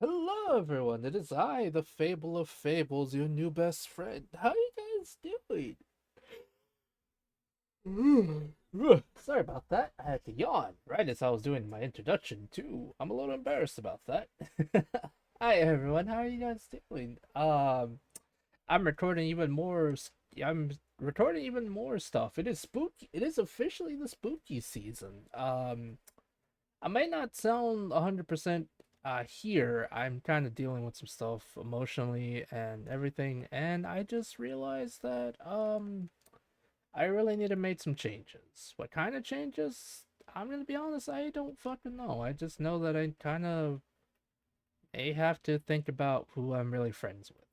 Hello, everyone. It is I, the Fable of Fables, your new best friend. How you guys doing? Sorry about that. I had to yawn right as I was doing my introduction too. I'm a little embarrassed about that. Hi, everyone. How are you guys doing? I'm recording even more. I'm recording even more stuff. It is spooky. It is officially the spooky season. I might not sound 100% here. I'm kind of dealing with some stuff emotionally and everything, and I just realized that I really need to make some changes. What kind of changes? I'm gonna be honest, I don't fucking know. I just know that I kind of may have to think about who I'm really friends with,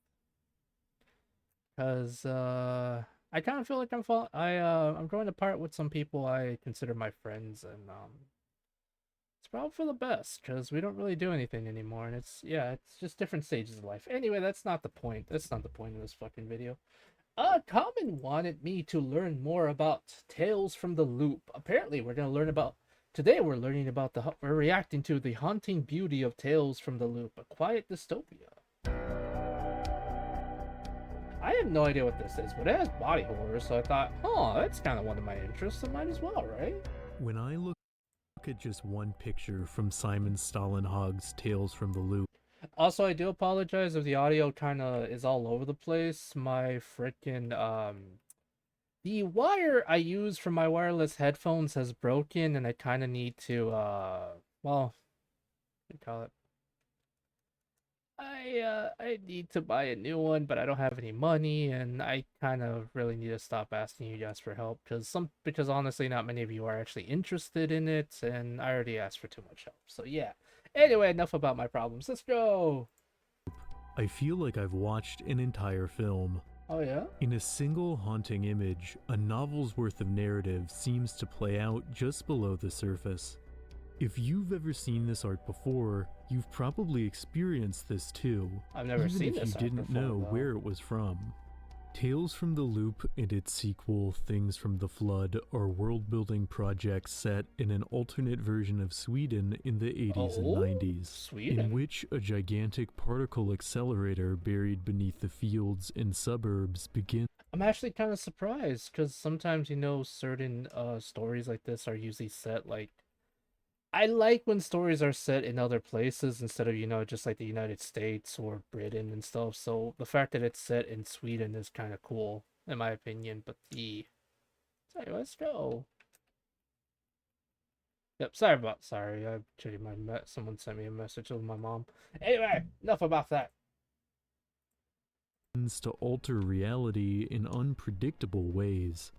cause I kind of feel like I'm going apart with some people I consider my friends, and it's probably for the best because we don't really do anything anymore, and it's just different stages of life. Anyway, that's not the point. That's not the point of this fucking video. Common wanted me to learn more about Tales from the Loop. Apparently, we're learning about we're reacting to the haunting beauty of Tales from the Loop, a quiet dystopia. I have no idea what this is, but it has body horror, so I thought, that's kind of one of my interests. I might as well, right? When I look at just one picture from Simon Stalenhag's Tales from the Loop, Also, I do apologize if the audio kind of is all over the place. My freaking the wire I use for my wireless headphones has broken, and I kind of need to well, what do you call it? I need to buy a new one, but I don't have any money, and I kind of really need to stop asking you guys for help because honestly, not many of you are actually interested in it, and I already asked for too much help. So yeah. Anyway, enough about my problems. Let's go. I feel like I've watched an entire film. Oh yeah. In a single haunting image, a novel's worth of narrative seems to play out just below the surface. If you've ever seen this art before, you've probably experienced this too, I've never even seen if you this art didn't before, know though. where it was from. Tales from the Loop and its sequel, Things from the Flood, are world-building projects set in an alternate version of Sweden in the 80s and Oh, 90s, in Sweden. which a gigantic particle accelerator buried beneath the fields and suburbs begins. I'm actually kind of surprised because sometimes certain stories like this are usually set like I like when stories are set in other places instead of just like the United States or Britain and stuff. So the fact that it's set in Sweden is kind of cool in my opinion. But sorry, let's go. Yep, sorry. I checking someone sent me a message with my mom. Anyway, enough about that. To alter reality in unpredictable ways.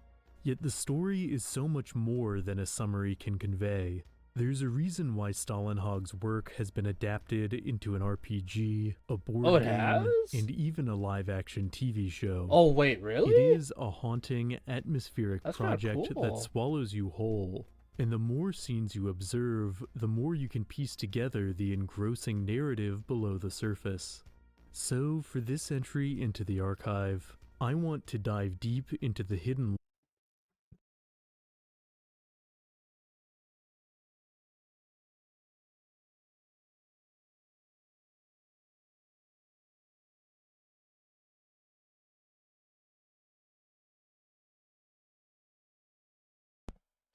Yet the story is so much more than a summary can convey. There's a reason why Stalenhag's work has been adapted into an RPG, a Oh, board it game, has? and even a live-action TV show. Oh wait, It really? is a haunting, atmospheric That's kind of project that cool. swallows you whole. And the more scenes you observe, the more you can piece together the engrossing narrative below the surface. So, for this entry into the archive, I want to dive deep into the hidden.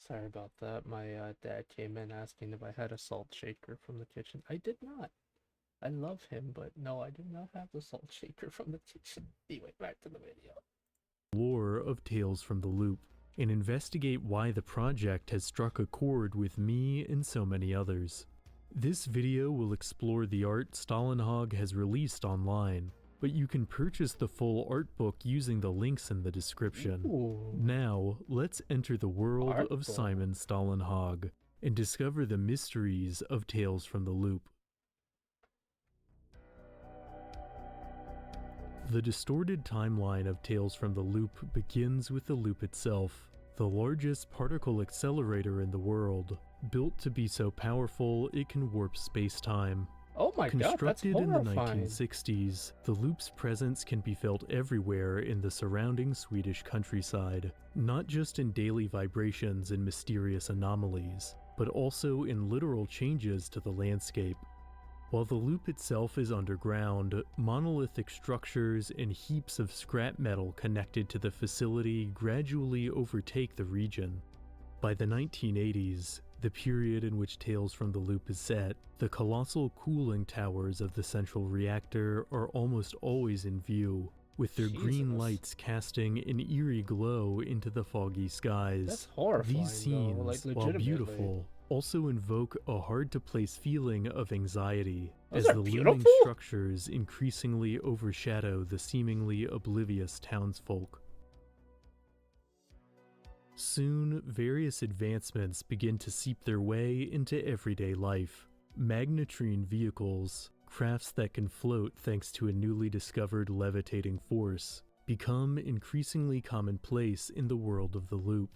Sorry about that. My dad came in asking if I had a salt shaker from the kitchen. I did not. I love him, but no, I do not have the salt shaker from the kitchen. Anyway, back to the video. Lore of Tales from the Loop and investigate why the project has struck a chord with me and so many others. This video will explore the art Stalenhag has released online, but you can purchase the full art book using the links in the description. Ooh, Now, let's enter the world art of book. Simon Stalenhag and discover the mysteries of Tales from the Loop. The distorted timeline of Tales from the Loop begins with the loop itself, the largest particle accelerator in the world, built to be so powerful it can warp space-time. Oh my god, that's Constructed in the horrifying. 1960s, the loop's presence can be felt everywhere in the surrounding Swedish countryside, not just in daily vibrations and mysterious anomalies, but also in literal changes to the landscape. While the loop itself is underground, monolithic structures and heaps of scrap metal connected to the facility gradually overtake the region. By the 1980s, the period in which Tales from the Loop is set, the colossal cooling towers of the central reactor are almost always in view, with their green Jesus. lights casting an eerie glow into the foggy skies. That's horrifying, These scenes, though, like while legitimately. beautiful, also invoke a hard-to-place feeling of anxiety Those as are the looming beautiful? structures increasingly overshadow the seemingly oblivious townsfolk. Soon, various advancements begin to seep their way into everyday life. Magnetrine vehicles, crafts that can float thanks to a newly discovered levitating force, become increasingly commonplace in the world of the loop.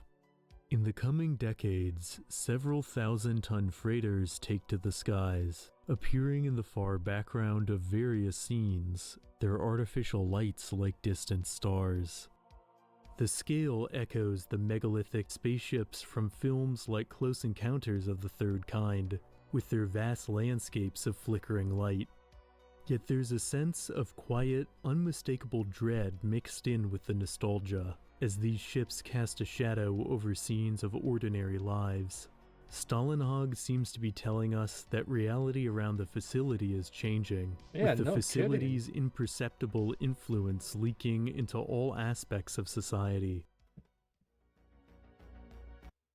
In the coming decades, several thousand-ton freighters take to the skies, appearing in the far background of various scenes, their artificial lights like distant stars. The scale echoes the megalithic spaceships from films like Close Encounters of the Third Kind, with their vast landscapes of flickering light. Yet there's a sense of quiet, unmistakable dread mixed in with the nostalgia, as these ships cast a shadow over scenes of ordinary lives. Stalinhog seems to be telling us that reality around the facility is changing, Yeah, with the no facility's imperceptible influence leaking into all aspects of society.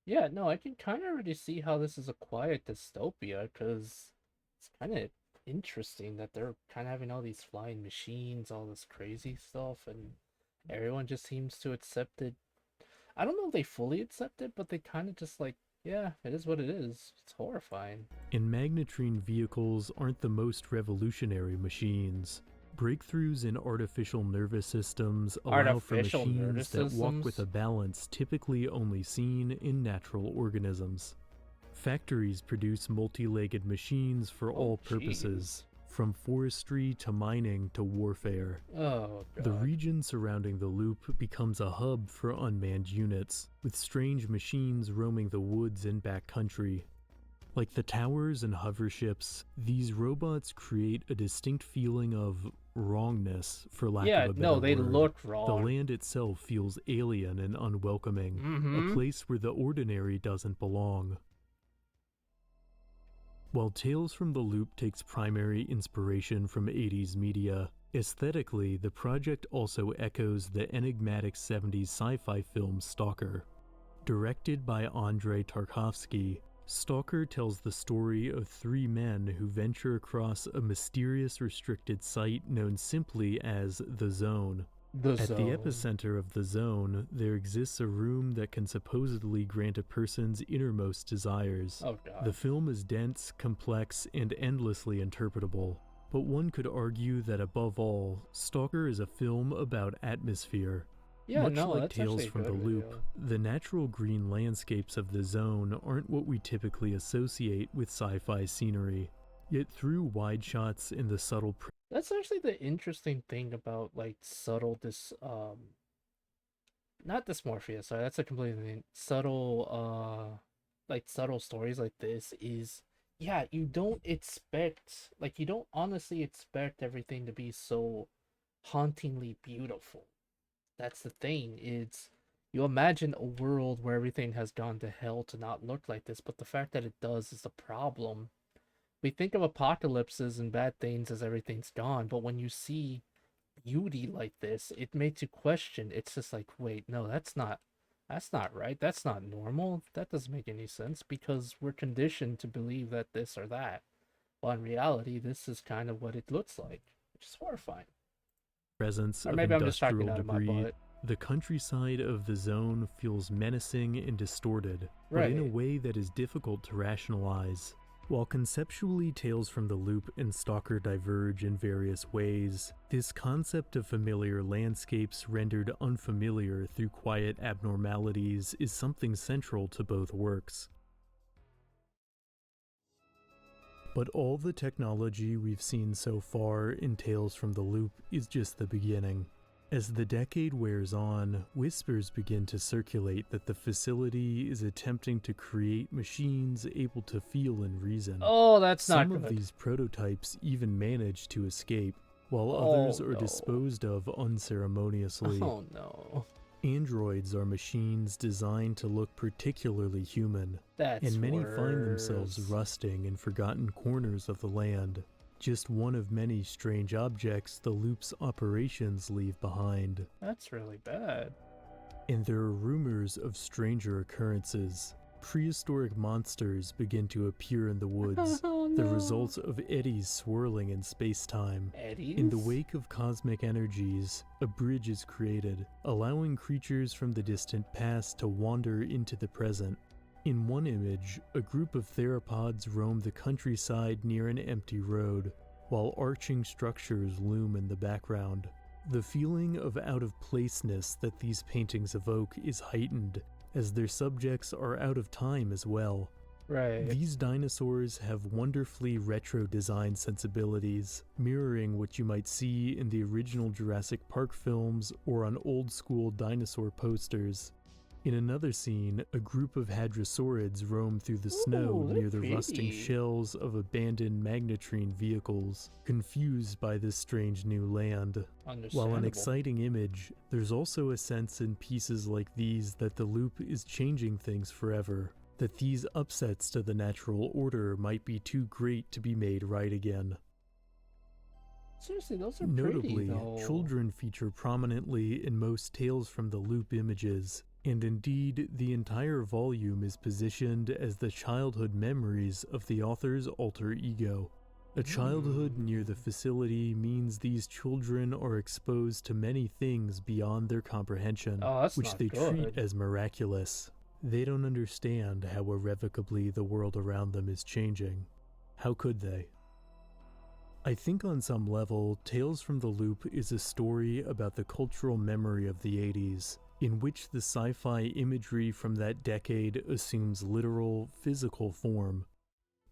Yeah, no, I can kind of already see how this is a quiet dystopia, because it's kind of interesting that they're kind of having all these flying machines, all this crazy stuff, and everyone just seems to accept it. I don't know if they fully accept it, but they kind of just like, yeah, it is what it is. It's horrifying. And Magnetrine vehicles aren't the most revolutionary machines. Breakthroughs in artificial nervous systems allow for Artificial machines nervous that walk with systems? a balance typically only seen in natural organisms. Factories produce multi-legged machines for all purposes, from forestry to mining to warfare. Oh, God. The region surrounding the loop becomes a hub for unmanned units, with strange machines roaming the woods and backcountry. Like the towers and hover ships, these robots create a distinct feeling of wrongness, for lack of a better they word. look The wrong. land itself feels alien and unwelcoming, Mm-hmm. a place where the ordinary doesn't belong. While Tales from the Loop takes primary inspiration from 80s media, aesthetically the project also echoes the enigmatic 70s sci-fi film Stalker. Directed by Andrei Tarkovsky, Stalker tells the story of three men who venture across a mysterious restricted site known simply as the Zone. At the epicenter of the Zone, there exists a room that can supposedly grant a person's innermost desires. Oh, God. The film is dense, complex, and endlessly interpretable. But one could argue that above all, Stalker is a film about atmosphere. Yeah, Much no, like that's Tales actually a from the good Loop, video. the natural green landscapes of the Zone aren't what we typically associate with sci-fi scenery. Yet through wide shots and the subtle That's actually the interesting thing about like subtle not dysmorphia, sorry, that's a completely thing. Subtle like subtle stories like this is, yeah, you don't expect, like, you don't honestly expect everything to be so hauntingly beautiful. That's the thing. It's, you imagine a world where everything has gone to hell to not look like this, but the fact that it does is the problem. We think of apocalypses and bad things as everything's gone, but when you see beauty like this, it makes you question. It's just like, wait, no, that's not right. That's not normal. That doesn't make any sense, because we're conditioned to believe that this or that. Well, in reality, this is kind of what it looks like, which is horrifying. presence Or of maybe I'm just talking industrial out of my debris. butt. The countryside of the Zone feels menacing and distorted, but in a Right. way that is difficult to rationalize. While conceptually Tales from the Loop and Stalker diverge in various ways, this concept of familiar landscapes rendered unfamiliar through quiet abnormalities is something central to both works. But all the technology we've seen so far in Tales from the Loop is just the beginning. As the decade wears on, whispers begin to circulate that the facility is attempting to create machines able to feel and reason. Oh, that's not Some good. of these prototypes even manage to escape, while Oh, others are no. disposed of unceremoniously. Oh no. Androids are machines designed to look particularly human, That's and many worse. find themselves rusting in forgotten corners of the land. Just one of many strange objects the loop's operations leave behind. That's really bad. And there are rumors of stranger occurrences. Prehistoric monsters begin to appear in the woods, Oh, the no. result of eddies swirling in space-time. Eddies? In the wake of cosmic energies, a bridge is created, allowing creatures from the distant past to wander into the present. In one image, a group of theropods roam the countryside near an empty road, while arching structures loom in the background. The feeling of out-of-placeness that these paintings evoke is heightened, as their subjects are out of time as well. Right. These dinosaurs have wonderfully retro design sensibilities, mirroring what you might see in the original Jurassic Park films or on old-school dinosaur posters. In another scene, a group of hadrosaurids roam through the snow Ooh, near the they're rusting pretty. shells of abandoned magnetrine vehicles, confused by this strange new land. While Understandable. an exciting image, there's also a sense in pieces like these that the loop is changing things forever, that these upsets to the natural order might be too great to be made right again. Seriously, those are Notably, pretty, though. children feature prominently in most Tales from the Loop images, and indeed, the entire volume is positioned as the childhood memories of the author's alter ego. A childhood near the facility means these children are exposed to many things beyond their comprehension, Oh, that's which not they good. treat as miraculous. They don't understand how irrevocably the world around them is changing. How could they? I think on some level, Tales from the Loop is a story about the cultural memory of the 80s, in which the sci-fi imagery from that decade assumes literal, physical form.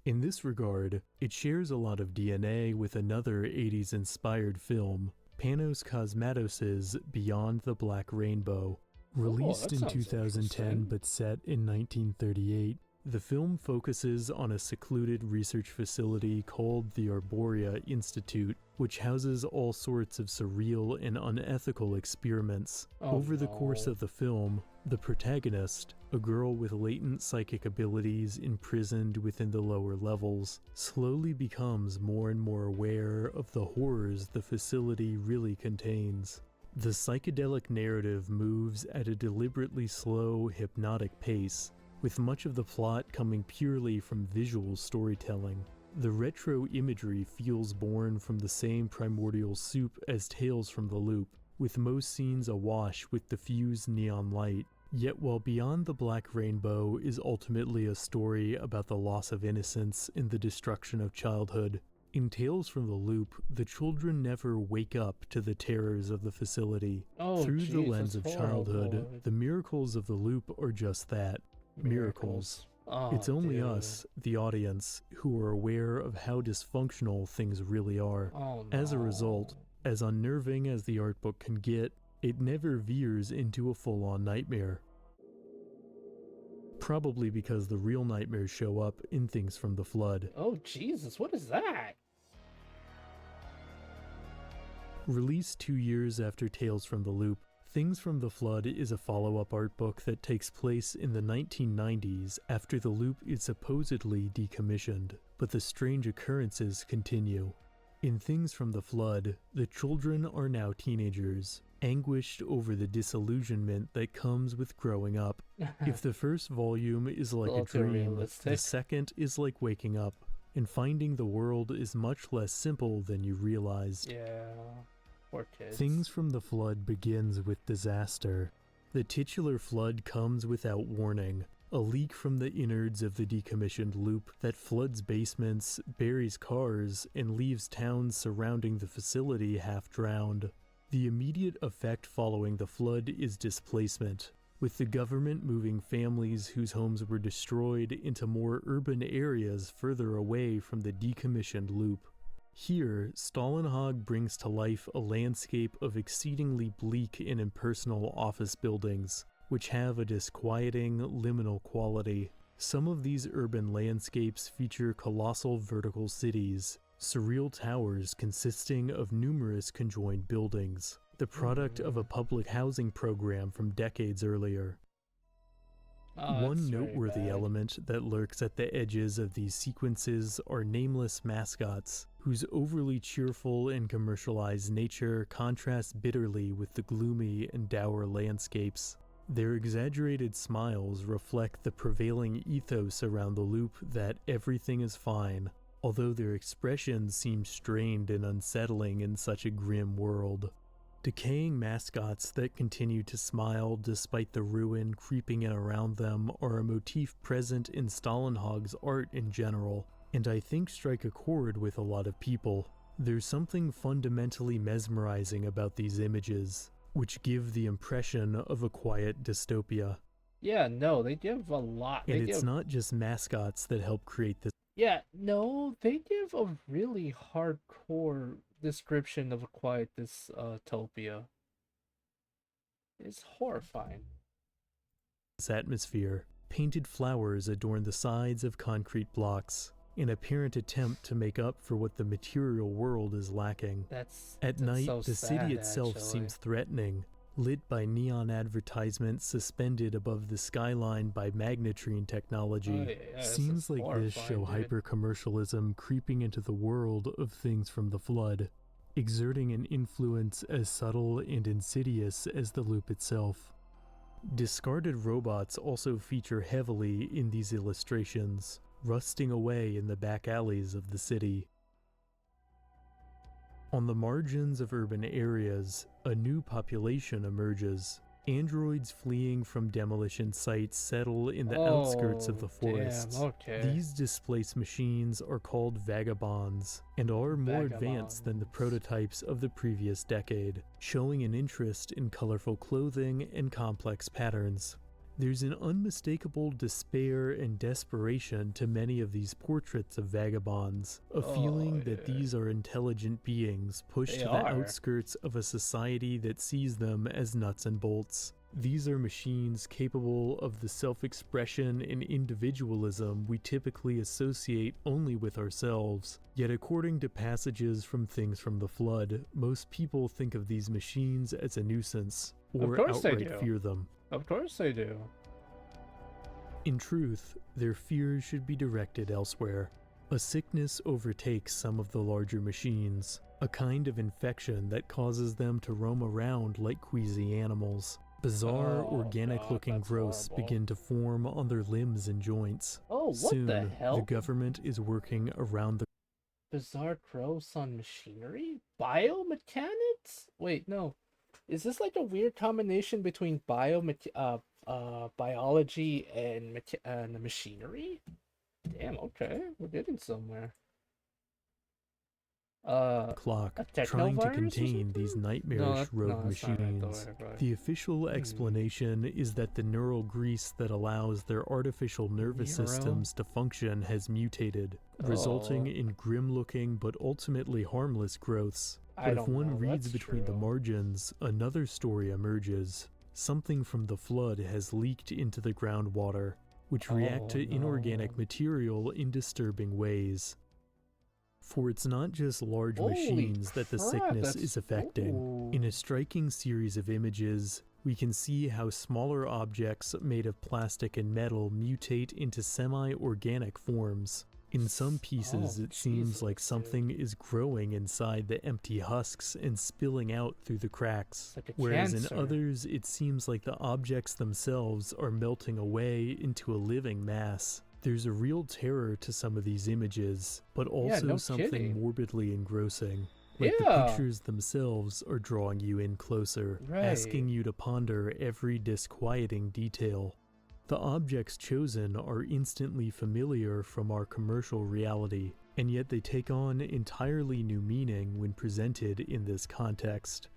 In this regard, it shares a lot of DNA with another 80s-inspired film, Panos Cosmatos's Beyond the Black Rainbow. Released that in sounds 2010 interesting. but set in 1938, the film focuses on a secluded research facility called the Arborea Institute, which houses all sorts of surreal and unethical experiments. Oh, Over the course no. of the film, the protagonist, a girl with latent psychic abilities imprisoned within the lower levels, slowly becomes more and more aware of the horrors the facility really contains. The psychedelic narrative moves at a deliberately slow, hypnotic pace, with much of the plot coming purely from visual storytelling. The retro imagery feels born from the same primordial soup as Tales from the Loop, with most scenes awash with diffused neon light. Yet while Beyond the Black Rainbow is ultimately a story about the loss of innocence and the destruction of childhood, in Tales from the Loop, the children never wake up to the terrors of the facility. Oh, Through the jeez, lens of that's childhood, horrible. the miracles of the Loop are just that. Miracles. Oh, It's only dude. us, the audience, who are aware of how dysfunctional things really are. Oh, As a no. result, as unnerving as the art book can get, it never veers into a full-on nightmare. Probably because the real nightmares show up in Things from the Flood. Oh, Jesus, what is that? Released 2 years after Tales from the Loop, Things from the Flood is a follow-up art book that takes place in the 1990s after the Loop is supposedly decommissioned, but the strange occurrences continue. In Things from the Flood, the children are now teenagers, anguished over the disillusionment that comes with growing up. If the first volume is like a little too dream, the realistic. second is like waking up, and finding the world is much less simple than you realized. Yeah, poor kids. Things from the Flood begins with disaster. The titular flood comes without warning, a leak from the innards of the decommissioned Loop that floods basements, buries cars, and leaves towns surrounding the facility half drowned. The immediate effect following the flood is displacement, with the government moving families whose homes were destroyed into more urban areas further away from the decommissioned Loop. Here, Stalinhog brings to life a landscape of exceedingly bleak and impersonal office buildings, which have a disquieting, liminal quality. Some of these urban landscapes feature colossal vertical cities, surreal towers consisting of numerous conjoined buildings, the product of a public housing program from decades earlier. One noteworthy element that lurks at the edges of these sequences are nameless mascots, whose overly cheerful and commercialized nature contrasts bitterly with the gloomy and dour landscapes. Their exaggerated smiles reflect the prevailing ethos around the loop that everything is fine, although their expressions seem strained and unsettling in such a grim world. Decaying mascots that continue to smile despite the ruin creeping in around them are a motif present in Stalinhog's art in general, and I think strike a chord with a lot of people. There's something fundamentally mesmerizing about these images, which give the impression of a quiet dystopia. Yeah, no, they give a lot. And it's not just mascots that help create this. Yeah, no, they give a really hardcore description of a quiet dystopia. It's horrifying. This atmosphere. Painted flowers adorn the sides of concrete blocks, an apparent attempt to make up for what the material world is lacking. At night, so the sad, city itself actually. seems threatening, lit by neon advertisements suspended above the skyline by magnetrine technology. Scenes like this show hyper-commercialism creeping into the world of things from the flood, exerting an influence as subtle and insidious as the loop itself. Discarded robots also feature heavily in these illustrations, rusting away in the back alleys of the city. On the margins of urban areas, a new population emerges. Androids fleeing from demolition sites settle in the outskirts of the forests. These displaced machines are called vagabonds, and are more advanced than the prototypes of the previous decade, showing an interest in colorful clothing and complex patterns. There's an unmistakable despair and desperation to many of these portraits of vagabonds, a feeling that these are intelligent beings pushed to the outskirts of a society that sees them as nuts and bolts. These are machines capable of the self-expression and individualism we typically associate only with ourselves. Yet according to passages from Things from the Flood, most people think of these machines as a nuisance, or outright fear them. Of course they do. In truth, their fears should be directed elsewhere. A sickness overtakes some of the larger machines, a kind of infection that causes them to roam around like queasy animals. Bizarre, organic-looking growths begin to form on their limbs and joints. Soon, the hell? The government is working around the bizarre growths on machinery? Biomechanics? Wait, no. Is this like a weird combination between biology and machinery? Damn, okay. We're getting somewhere. Clock, trying to contain these nightmarish rogue machines. The official explanation is that the neural grease that allows their artificial nervous systems to function has mutated, resulting in grim-looking but ultimately harmless growths. But if one reads between the margins, another story emerges. Something from the flood has leaked into the groundwater, which react to inorganic material in disturbing ways. For it's not just large machines that the sickness is affecting. In a striking series of images, we can see how smaller objects made of plastic and metal mutate into semi-organic forms. In some pieces, it seems like something is growing inside the empty husks and spilling out through the cracks, whereas in others, it seems like the objects themselves are melting away into a living mass. There's a real terror to some of these images, but also something morbidly engrossing. Like the pictures themselves are drawing you in closer, asking you to ponder every disquieting detail. The objects chosen are instantly familiar from our commercial reality, and yet they take on entirely new meaning when presented in this context.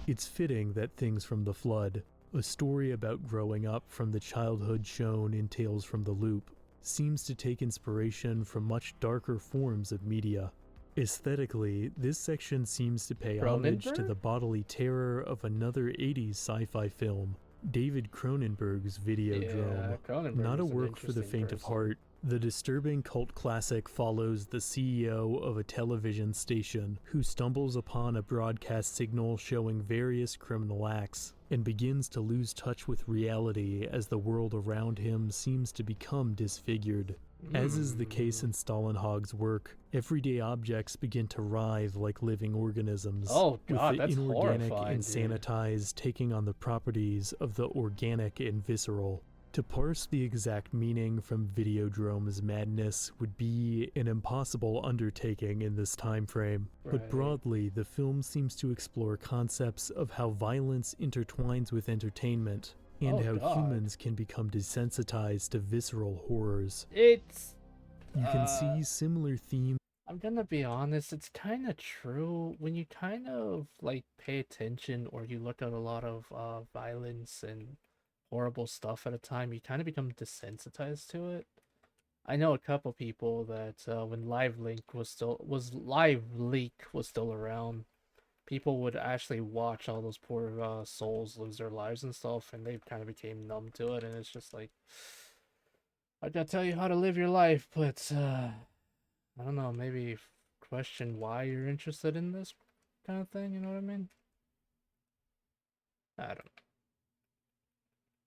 It's fitting that Things from the Flood, a story about growing up from the childhood shown in Tales from the Loop, seems to take inspiration from much darker forms of media. Aesthetically, this section seems to pay homage to the bodily terror of another 80s sci-fi film, David Cronenberg's Videodrome. Cronenberg Not a is an work for the interesting faint of person. heart, the disturbing cult classic follows the CEO of a television station who stumbles upon a broadcast signal showing various criminal acts and begins to lose touch with reality as the world around him seems to become disfigured. As is the case in Stalinhog's work, everyday objects begin to writhe like living organisms, Oh god, with the that's inorganic horrifying, and sanitized taking on the properties of the organic and visceral. To parse the exact meaning from Videodrome's madness would be an impossible undertaking in this time frame, but broadly the film seems to explore concepts of how violence intertwines with entertainment, and how humans can become desensitized to visceral horrors. You can see similar themes. I'm gonna be honest, it's kind of true. When you kind of like pay attention or you look at a lot of violence and horrible stuff at a time, you kind of become desensitized to it. I know a couple people that when Live Leak was still around, people would actually watch all those poor souls lose their lives and stuff, and they kind of became numb to it. And it's just like, I gotta tell you how to live your life, but I don't know, maybe question why you're interested in this kind of thing. You know what I mean? I don't know.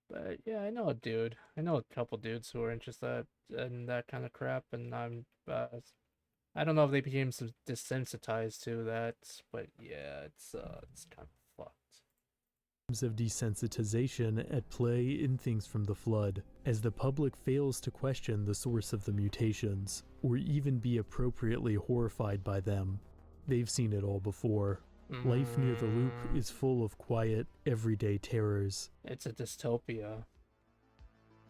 But yeah, I know a couple dudes who are interested in that kind of crap, and I don't know if they became desensitized to that, but yeah, it's kind of fucked. Of desensitization at play in Things from the Flood, as the public fails to question the source of the mutations, or even be appropriately horrified by them. They've seen it all before. Life near the loop is full of quiet, everyday terrors. It's a dystopia.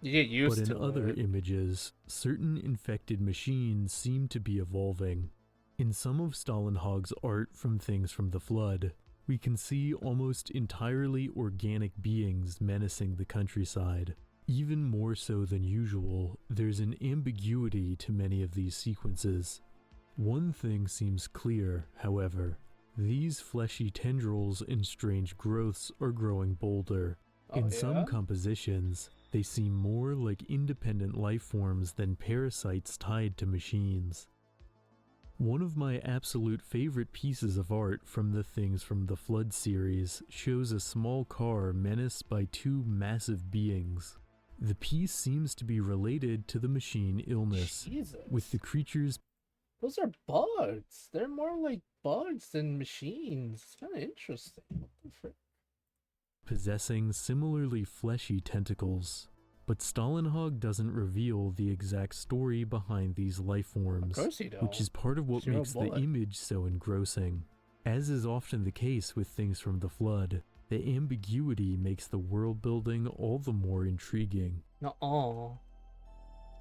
You get used to it. But in other images, certain infected machines seem to be evolving. In some of Stalinhog's art from Things from the Flood, we can see almost entirely organic beings menacing the countryside. Even more so than usual, there's an ambiguity to many of these sequences. One thing seems clear, however. These fleshy tendrils and strange growths are growing bolder. In some compositions, they seem more like independent life forms than parasites tied to machines. One of my absolute favorite pieces of art from the Things from the Flood series shows a small car menaced by two massive beings. The piece seems to be related to the machine illness, with the creatures. Those are bugs. They're more like bugs than machines. It's kind of interesting. What the frick? Possessing similarly fleshy tentacles. But Stalinhog doesn't reveal the exact story behind these life forms, which is part of what makes the image so engrossing. As is often the case with Things from the Flood, the ambiguity makes the world building all the more intriguing.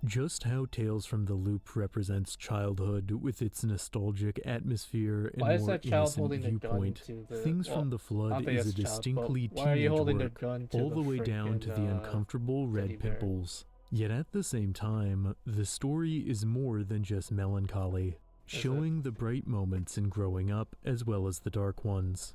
Just how Tales from the Loop represents childhood with its nostalgic atmosphere and more innocent viewpoint, Things from the Flood is a distinctly teenage work, all the way down to the uncomfortable red pimples. Yet at the same time, the story is more than just melancholy, showing the bright moments in growing up as well as the dark ones.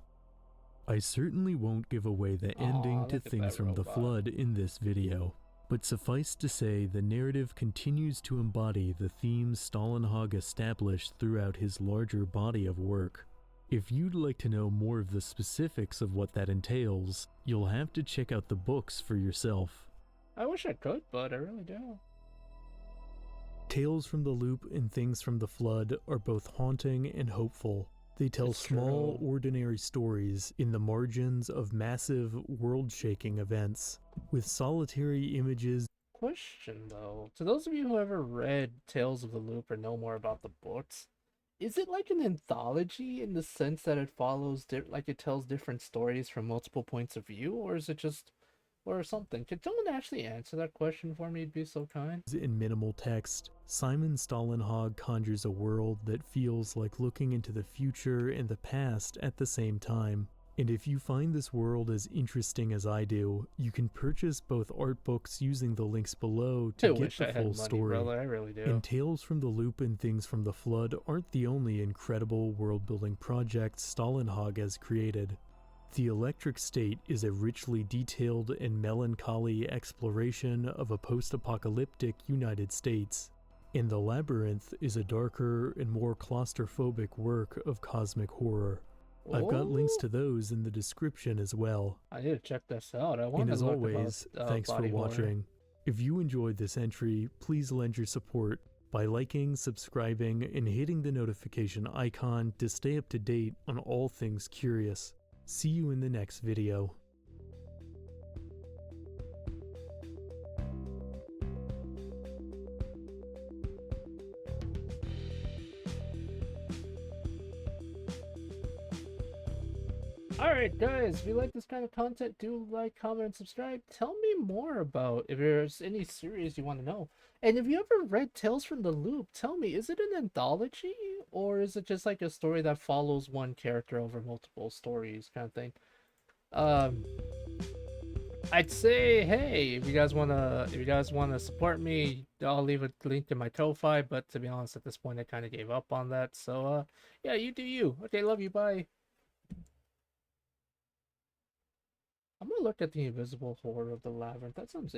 I certainly won't give away the ending to Things from the Flood in this video. But suffice to say, the narrative continues to embody the themes Stalinhog established throughout his larger body of work. If you'd like to know more of the specifics of what that entails, you'll have to check out the books for yourself. I wish I could, but I really don't. Tales from the Loop and Things from the Flood are both haunting and hopeful. They tell small, ordinary stories in the margins of massive, world-shaking events, with solitary images. Question though, to those of you who ever read Tales of the Loop or know more about the books, is it like an anthology in the sense that it follows, like it tells different stories from multiple points of view, or is it just, or something? Could someone actually answer that question for me? It'd be so kind. In minimal text, Simon Stalinhog conjures a world that feels like looking into the future and the past at the same time. And if you find this world as interesting as I do, you can purchase both art books using the links below to I get wish the I full had money, story. brother. I really do. And Tales from the Loop and Things from the Flood aren't the only incredible world-building project Stalinhog has created. The Electric State is a richly detailed and melancholy exploration of a post-apocalyptic United States. And The Labyrinth is a darker and more claustrophobic work of cosmic horror. I've got links Oh, to those in the description as well. I need to check this out. I want And to as look about always, thanks for body horror. watching. If you enjoyed this entry, please lend your support by liking, subscribing, and hitting the notification icon to stay up to date on all things curious. See you in the next video. Alright guys, if you like this kind of content, do like, comment, and subscribe. Tell me more about if there's any series you want to know. And if you ever read Tales from the Loop, tell me, is it an anthology? Or is it just like a story that follows one character over multiple stories kind of thing? Um, I'd say, hey, if you guys wanna support me, I'll leave a link to my Ko-Fi, but to be honest, at this point I kinda gave up on that. So yeah, you do you. Okay, love you, bye. I'm gonna look at the invisible horror of the labyrinth. That sounds